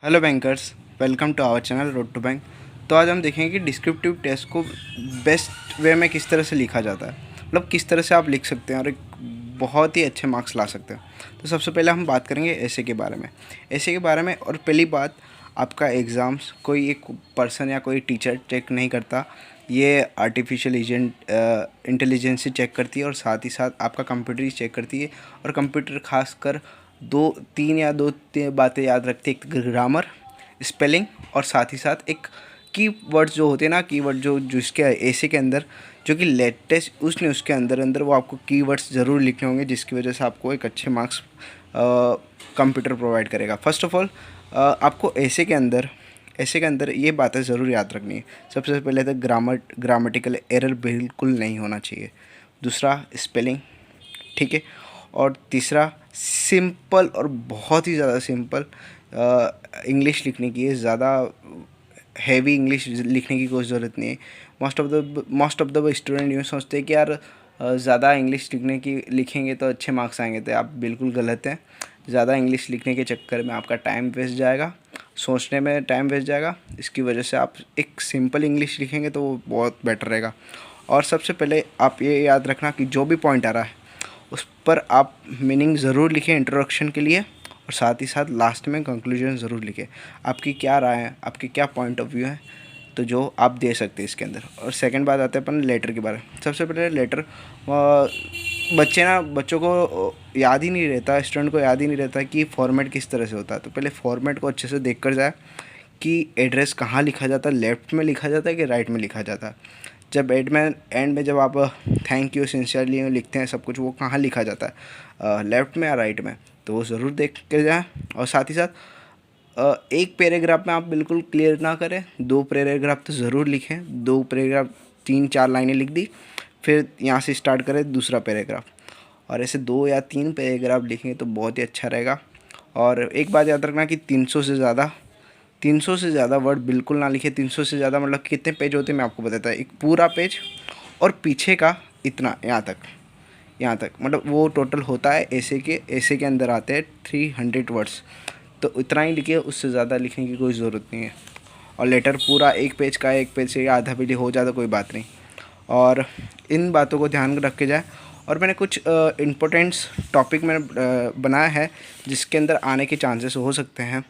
Hello bankers, welcome to our channel road to bank. तो आज हम देखेंगे कि डिस्क्रिप्टिव टेस्ट को बेस्ट वे में किस तरह से लिखा जाता है, मतलब किस तरह से आप लिख सकते हैं और एक बहुत ही अच्छे मार्क्स ला सकते हैं। तो सबसे पहले हम बात करेंगे ऐसे के बारे में। ऐसे के बारे में और पहली बात, आपका एग्ज़ाम्स कोई एक पर्सन या कोई टीचर चेक नहीं करता, ये आर्टिफिशियल इंटेलिजेंस चेक करती है और साथ ही साथ आपका कंप्यूटर ही चेक करती है। और कंप्यूटर खासकर दो तीन बातें याद रखते हैं, एक ग्रामर, स्पेलिंग और साथ ही साथ एक कीवर्ड्स जो होते हैं ना, कीवर्ड जो जिसके ऐसे के अंदर जो कि लेटेस्ट उसने उसके अंदर अंदर वो आपको कीवर्ड्स ज़रूर लिखने होंगे, जिसकी वजह से आपको एक अच्छे मार्क्स कंप्यूटर प्रोवाइड करेगा। फर्स्ट ऑफ ऑल आपको ऐसे के अंदर ये बातें ज़रूर याद रखनी है। सबसे पहले तो ग्रामेटिकल एरर बिल्कुल नहीं होना चाहिए। दूसरा स्पेलिंग, ठीक है। और तीसरा सिंपल और बहुत ही ज़्यादा सिंपल इंग्लिश लिखने की है। ज़्यादा हैवी इंग्लिश लिखने की कोई ज़रूरत नहीं है। मोस्ट ऑफ द स्टूडेंट यूँ सोचते हैं कि यार ज़्यादा इंग्लिश लिखेंगे तो अच्छे मार्क्स आएंगे, तो आप बिल्कुल गलत हैं। ज़्यादा इंग्लिश लिखने के चक्कर में आपका टाइम वेस्ट जाएगा, सोचने में टाइम वेस्ट जाएगा। इसकी वजह से आप एक सिंपल इंग्लिश लिखेंगे तो वो बहुत बेटर रहेगा। और सबसे पहले आप ये याद रखना कि जो भी पॉइंट आ रहा है उस पर आप मीनिंग ज़रूर लिखें इंट्रोडक्शन के लिए, और साथ ही साथ लास्ट में कंक्लूजन ज़रूर लिखें। आपकी क्या राय है, आपके क्या पॉइंट ऑफ व्यू है, तो जो आप दे सकते हैं इसके अंदर। और सेकंड बात आते हैं अपन लेटर के बारे में। सबसे पहले लेटर, बच्चों को याद ही नहीं रहता, स्टूडेंट को याद ही नहीं रहता कि फॉर्मेट किस तरह से होता है। तो पहले फॉर्मेट को अच्छे से देख कर जाए कि एड्रेस कहाँ लिखा जाता है, लेफ़्ट में लिखा जाता है कि राइट में लिखा जाता है। जब एंड में जब आप थैंक यू सिंसियरली लिखते हैं सब कुछ, वो कहाँ लिखा जाता है, लेफ़्ट में या राइट में, तो वो ज़रूर देख के जाएँ। और साथ ही साथ एक पैराग्राफ में आप बिल्कुल क्लियर ना करें, 2 पैराग्राफ तो ज़रूर लिखें। 2 पैराग्राफ 3-4 लाइनें लिख दी, फिर यहाँ से स्टार्ट करें दूसरा पैराग्राफ, और ऐसे 2 या 3 पैराग्राफ लिखेंगे तो बहुत ही अच्छा रहेगा। और एक बात याद रखना कि 300 से ज़्यादा वर्ड बिल्कुल ना लिखे। 300 से ज़्यादा मतलब कितने पेज होते हैं मैं आपको बताता हूँ। एक पूरा पेज और पीछे का इतना यहाँ तक मतलब वो टोटल होता है। ऐसे के अंदर आते हैं 300 वर्ड्स, तो इतना ही लिखिए, उससे ज़्यादा लिखने की कोई ज़रूरत नहीं है। और लेटर पूरा एक पेज से आधा पेज हो जाता कोई बात नहीं। और इन बातों को ध्यान रख के जाए। और मैंने कुछ इम्पोर्टेंट्स टॉपिक मैंने बनाया है जिसके अंदर आने के चांसेस हो सकते हैं।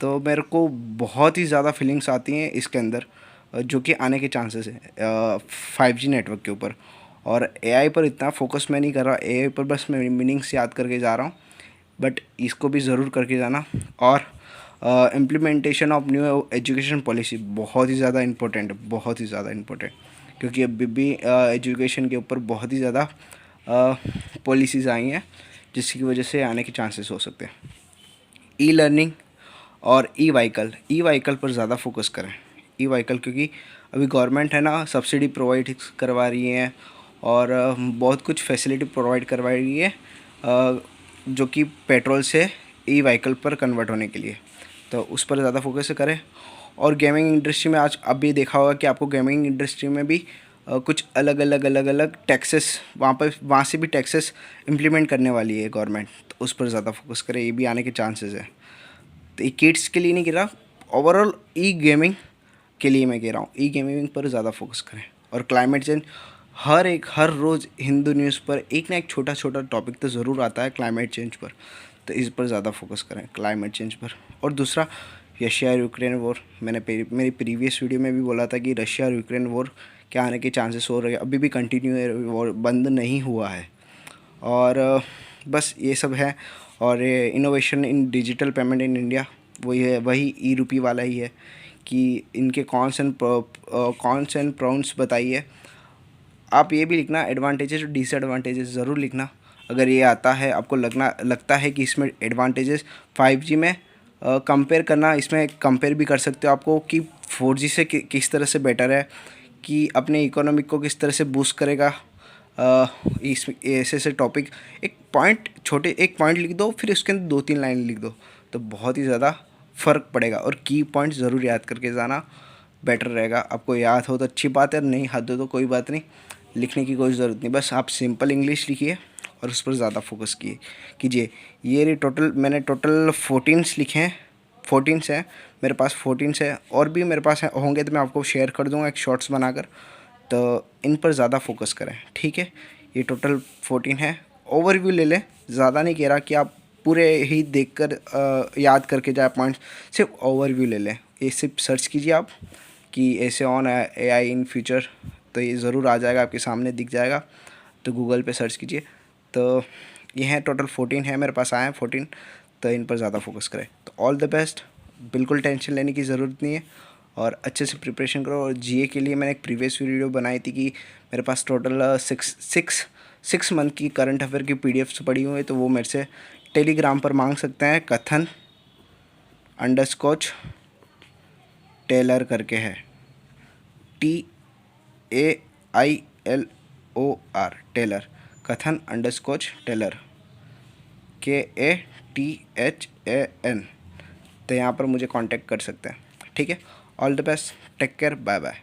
तो मेरे को बहुत ही ज़्यादा फीलिंग्स आती हैं इसके अंदर जो कि आने के चांसेस हैं 5G नेटवर्क के ऊपर। और एआई पर इतना फोकस मैं नहीं कर रहा, एआई पर बस मैं मीनिंग्स याद करके जा रहा हूँ, बट इसको भी ज़रूर करके जाना। और implementation of new education policy बहुत ही ज़्यादा इम्पोर्टेंट है, बहुत ही ज़्यादा इम्पोर्टेंट, क्योंकि अभी भी एजुकेशन के ऊपर बहुत ही ज़्यादा पॉलिसीज़ आई हैं जिसकी वजह से आने के चांसेस हो सकते हैं। ई लर्निंग और ई व्हीकल पर ज़्यादा फोकस करें। ई व्हीकल क्योंकि अभी गवर्नमेंट है ना सब्सिडी प्रोवाइड करवा रही है और बहुत कुछ फैसिलिटी प्रोवाइड करवा रही है जो कि पेट्रोल से ई व्हीकल पर कन्वर्ट होने के लिए, तो उस पर ज़्यादा फोकस करें। और गेमिंग इंडस्ट्री में आज अभी देखा होगा कि आपको गेमिंग इंडस्ट्री में भी कुछ अलग अलग टैक्सेस वहाँ से भी टैक्सेस इम्प्लीमेंट करने वाली है गवर्नमेंट, तो उस पर ज़्यादा फोकस करें, ये भी आने के चांसेस है। तो ये किड्स के लिए नहीं कह रहा, ओवरऑल ई गेमिंग के लिए मैं कह रहा हूँ, ई गेमिंग पर ज़्यादा फोकस करें। और क्लाइमेट चेंज, हर रोज़ हिंदू न्यूज़ पर एक ना एक छोटा छोटा टॉपिक तो ज़रूर आता है क्लाइमेट चेंज पर, तो इस पर ज़्यादा फोकस करें, क्लाइमेट चेंज पर। और दूसरा, रशिया और यूक्रेन वॉर, मैंने मेरी प्रीवियस वीडियो में भी बोला था कि रशिया और यूक्रेन वॉर के आने के चांसेस हो रहे हैं, अभी भी कंटिन्यू है, वॉर बंद नहीं हुआ है। और बस ये सब है। और innovation in digital payment in India, वही ई रूपी वाला ही है कि इनके कॉन्स एंड प्रॉन्स बताइए। आप ये भी लिखना, एडवांटेजेस और डिसएडवांटेजेस ज़रूर लिखना। अगर ये आता है आपको लगता है कि इसमें एडवांटेजेस 5G में कंपेयर करना, इसमें कंपेयर भी कर सकते हो आपको कि 4G से किस तरह से बेटर है, कि अपने इकोनॉमिक को किस तरह से बूस्ट करेगा। इस ऐसे टॉपिक, एक पॉइंट लिख दो, फिर उसके अंदर 2-3 लाइन लिख दो, तो बहुत ही ज़्यादा फ़र्क पड़ेगा। और की पॉइंट ज़रूर याद करके जाना, बेटर रहेगा। आपको याद हो तो अच्छी बात है, नहीं याद हो तो कोई बात नहीं, लिखने की कोई ज़रूरत नहीं, बस आप सिंपल इंग्लिश लिखिए और उस पर ज़्यादा फोकस कीजिए। मैंने टोटल 14 लिखे हैं 14 से है, मेरे पास 14 से और भी मेरे पास होंगे तो मैं आपको शेयर कर दूंगा एक शॉर्ट्स बनाकर। तो इन पर ज़्यादा फोकस करें, ठीक है। ये टोटल 14 है। ओवरव्यू ले लें, ज़्यादा नहीं कह रहा कि आप पूरे ही देखकर याद करके जाए पॉइंट्स, सिर्फ ओवरव्यू ले लें। ये सिर्फ सर्च कीजिए आप कि ऐसे ऑन AI इन फ्यूचर, तो ये ज़रूर आ जाएगा, आपके सामने दिख जाएगा। तो गूगल पे सर्च कीजिए। तो ये है टोटल 14 है मेरे पास, आए हैं 14। तो इन पर ज़्यादा फोकस करें। तो ऑल द बेस्ट, बिल्कुल टेंशन लेने की ज़रूरत नहीं है और अच्छे से प्रिपरेशन करो। और GA के लिए मैंने एक प्रीवियस वीडियो बनाई थी कि मेरे पास टोटल सिक्स मंथ की करंट अफेयर की PDFs पड़ी हुई है, तो वो मेरे से टेलीग्राम पर मांग सकते हैं। कथन_टेलर करके है, TAILOR, टेलर, कथन_टेलर, KATHAN। तो यहाँ पर मुझे कांटेक्ट कर सकते हैं, ठीक है। All the best, take care, bye bye.